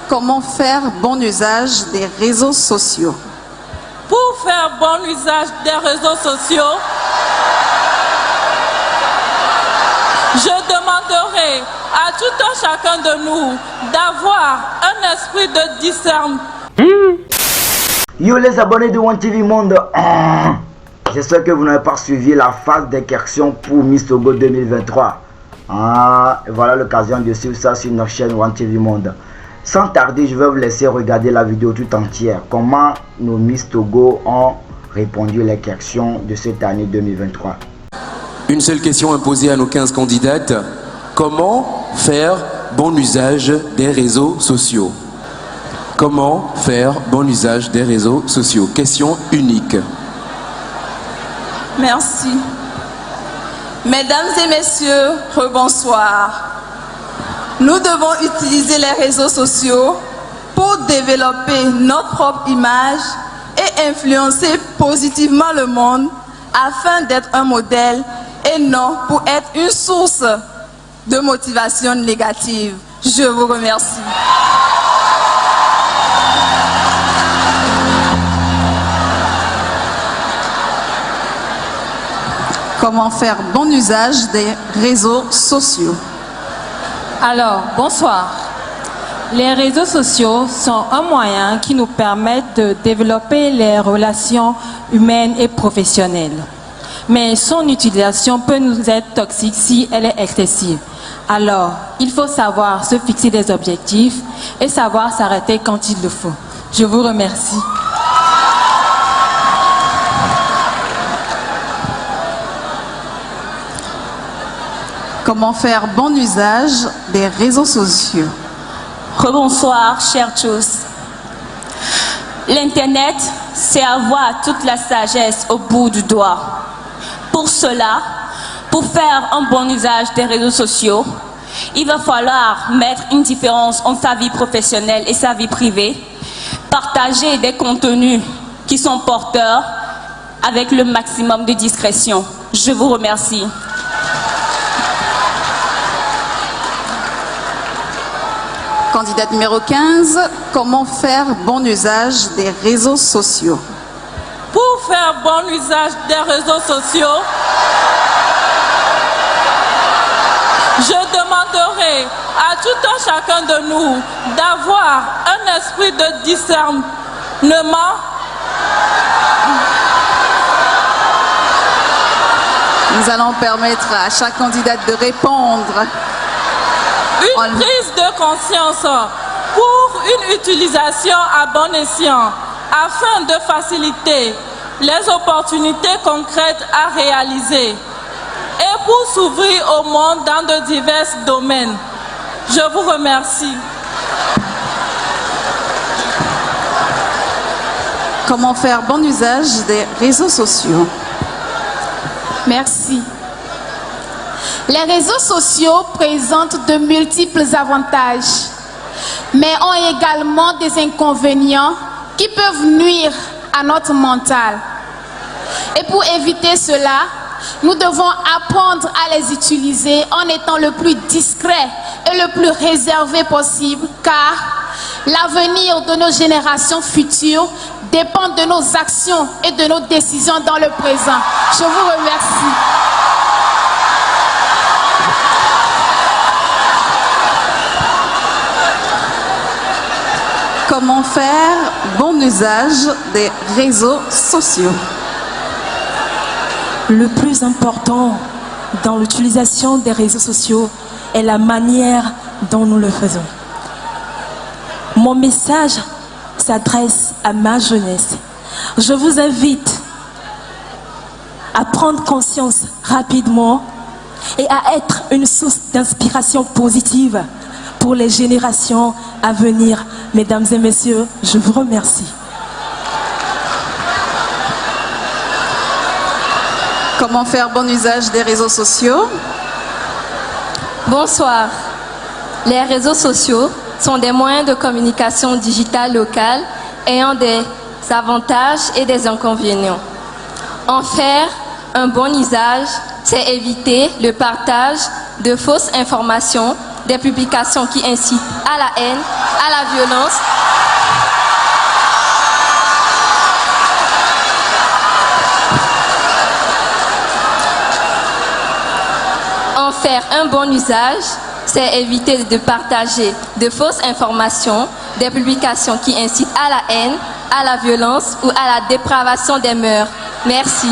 comment faire bon usage des réseaux sociaux. Pour faire bon usage des réseaux sociaux, je demanderai à tout un chacun de nous d'avoir un esprit de discernement. Yo les abonnés de One TV Monde, j'espère que vous n'avez pas suivi la phase des corrections pour Miss Togo 2023. Voilà l'occasion de suivre ça sur notre chaîne One TV Monde. Sans tarder, je vais vous laisser regarder la vidéo tout entière. Comment nos Miss Togo ont répondu les corrections de cette année 2023. Une seule question imposée à nos 15 candidates. Comment faire bon usage des réseaux sociaux? Comment faire bon usage des réseaux sociaux? Question unique. Merci. Mesdames et messieurs, rebonsoir. Nous devons utiliser les réseaux sociaux pour développer notre propre image et influencer positivement le monde afin d'être un modèle et non pour être une source de motivation négative. Je vous remercie. Comment faire bon usage des réseaux sociaux. Alors, bonsoir. Les réseaux sociaux sont un moyen qui nous permet de développer les relations humaines et professionnelles. Mais son utilisation peut nous être toxique si elle est excessive. Alors, il faut savoir se fixer des objectifs et savoir s'arrêter quand il le faut. Je vous remercie. Comment faire bon usage des réseaux sociaux. Rebonsoir, chers tous. L'Internet, c'est avoir toute la sagesse au bout du doigt. Pour cela, pour faire un bon usage des réseaux sociaux, il va falloir mettre une différence entre sa vie professionnelle et sa vie privée, partager des contenus qui sont porteurs avec le maximum de discrétion. Je vous remercie. Candidate numéro 15, comment faire bon usage des réseaux sociaux. Pour faire bon usage des réseaux sociaux, je demanderai à tout un chacun de nous d'avoir un esprit de discernement. Nous allons permettre à chaque candidate de répondre. Une prise de conscience pour une utilisation à bon escient afin de faciliter les opportunités concrètes à réaliser et pour s'ouvrir au monde dans de divers domaines. Je vous remercie. Comment faire bon usage des réseaux sociaux. Merci. Les réseaux sociaux présentent de multiples avantages, mais ont également des inconvénients qui peuvent nuire à notre mental. Et pour éviter cela, nous devons apprendre à les utiliser en étant le plus discret et le plus réservé possible, car l'avenir de nos générations futures dépend de nos actions et de nos décisions dans le présent. Je vous remercie. Comment faire bon usage des réseaux sociaux. Le plus important dans l'utilisation des réseaux sociaux est la manière dont nous le faisons. Mon message s'adresse à ma jeunesse. Je vous invite à prendre conscience rapidement et à être une source d'inspiration positive pour les générations à venir. Mesdames et messieurs, je vous remercie. Comment faire bon usage des réseaux sociaux. Bonsoir. Les réseaux sociaux sont des moyens de communication digitale locale ayant des avantages et des inconvénients. En faire un bon usage, c'est éviter le partage de fausses informations, des publications qui incitent à la haine, à la violence, en faire un bon usage, c'est éviter de partager de fausses informations, des publications qui incitent à la haine, à la violence ou à la dépravation des mœurs. Merci.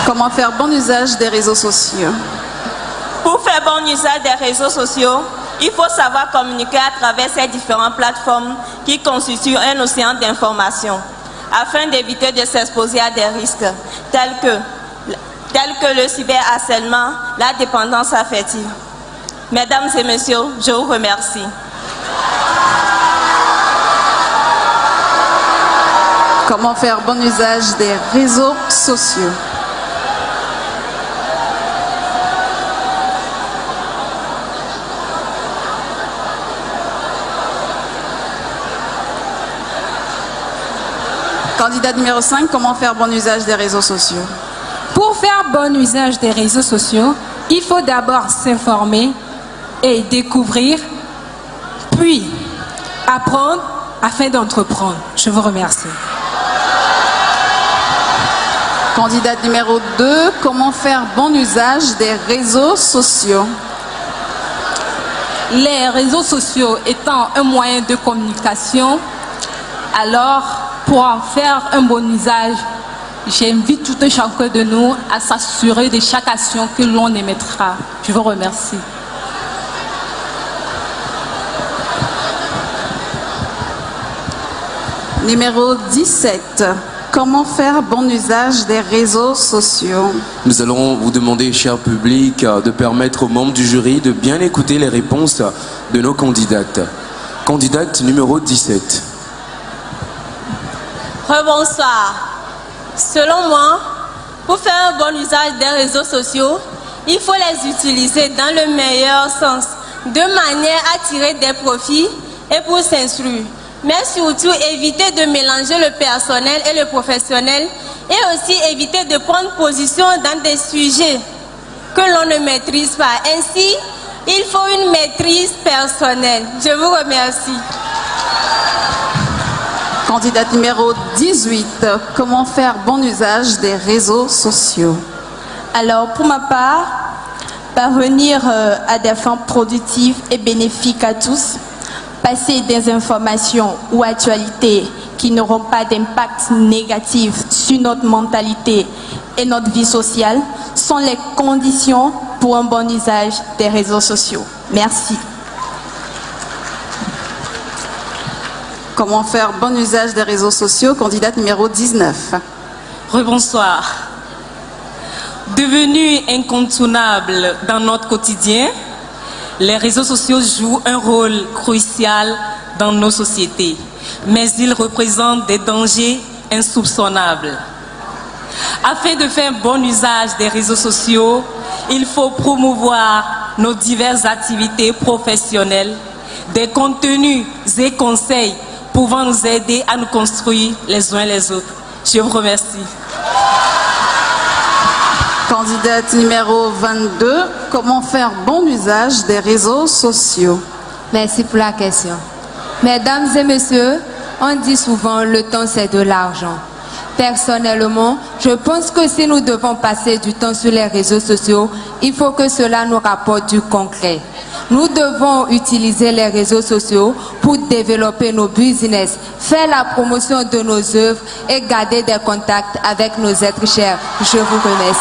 Comment faire bon usage des réseaux sociaux? Pour faire bon usage des réseaux sociaux, il faut savoir communiquer à travers ces différentes plateformes qui constituent un océan d'informations, afin d'éviter de s'exposer à des risques tels que le cyberharcèlement, la dépendance affective. Mesdames et messieurs, je vous remercie. Comment faire bon usage des réseaux sociaux? Candidat numéro 5, comment faire bon usage des réseaux sociaux? Pour faire bon usage des réseaux sociaux, il faut d'abord s'informer et découvrir, puis apprendre afin d'entreprendre. Je vous remercie. Candidat numéro 2, comment faire bon usage des réseaux sociaux? Les réseaux sociaux étant un moyen de communication, alors pour en faire un bon usage, j'invite tout un chacun de nous à s'assurer de chaque action que l'on émettra. Je vous remercie. Numéro 17. Comment faire bon usage des réseaux sociaux? Nous allons vous demander, cher public, de permettre aux membres du jury de bien écouter les réponses de nos candidates. Candidate numéro 17. Rebonsoir. Selon moi, pour faire un bon usage des réseaux sociaux, il faut les utiliser dans le meilleur sens, de manière à tirer des profits et pour s'instruire. Mais surtout, éviter de mélanger le personnel et le professionnel et aussi éviter de prendre position dans des sujets que l'on ne maîtrise pas. Ainsi, il faut une maîtrise personnelle. Je vous remercie. Candidate numéro 18. Comment faire bon usage des réseaux sociaux? Alors, pour ma part, parvenir à des fins productives et bénéfiques à tous, passer des informations ou actualités qui n'auront pas d'impact négatif sur notre mentalité et notre vie sociale sont les conditions pour un bon usage des réseaux sociaux. Merci. Comment faire bon usage des réseaux sociaux? Candidate numéro 19. Rebonsoir. Devenus incontournables dans notre quotidien, les réseaux sociaux jouent un rôle crucial dans nos sociétés, mais ils représentent des dangers insoupçonnables. Afin de faire bon usage des réseaux sociaux, il faut promouvoir nos diverses activités professionnelles, des contenus et conseils pouvant nous aider à nous construire les uns les autres. Je vous remercie. Candidate numéro 22. Comment faire bon usage des réseaux sociaux? Merci pour la question. Mesdames et messieurs, on dit souvent le temps c'est de l'argent. Personnellement, je pense que si nous devons passer du temps sur les réseaux sociaux, il faut que cela nous rapporte du concret. Nous devons utiliser les réseaux sociaux pour développer nos business, faire la promotion de nos œuvres et garder des contacts avec nos êtres chers. Je vous remercie.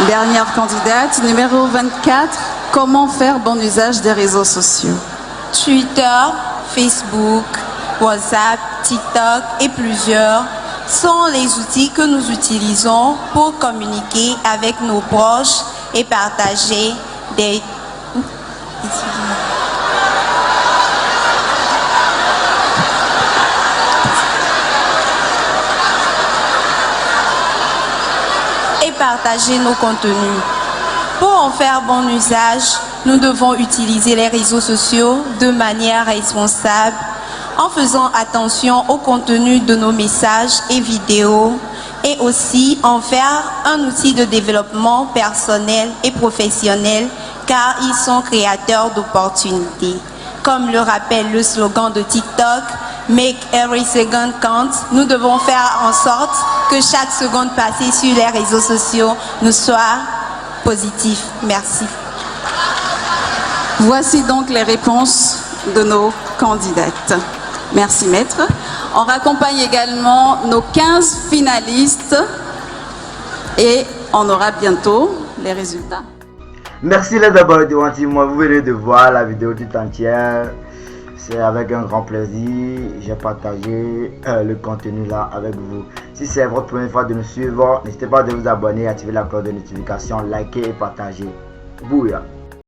Dernière candidate, numéro 24. Comment faire bon usage des réseaux sociaux? Twitter, Facebook, WhatsApp, TikTok et plusieurs sont les outils que nous utilisons pour communiquer avec nos proches et partager des... et partager nos contenus. Pour en faire bon usage, nous devons utiliser les réseaux sociaux de manière responsable en faisant attention au contenu de nos messages et vidéos et aussi en faire un outil de développement personnel et professionnel car ils sont créateurs d'opportunités. Comme le rappelle le slogan de TikTok, Make every second count, nous devons faire en sorte que chaque seconde passée sur les réseaux sociaux nous soit positive. Merci. Voici donc les réponses de nos candidates. Merci maître. On raccompagne également nos 15 finalistes et on aura bientôt les résultats. Merci les abonnés de One TV Monde. Vous venez de voir la vidéo tout entière. C'est avec un grand plaisir. J'ai partagé le contenu là avec vous. Si c'est votre première fois de nous suivre, n'hésitez pas à vous abonner, activer la cloche de notification, liker et partager. Bouya.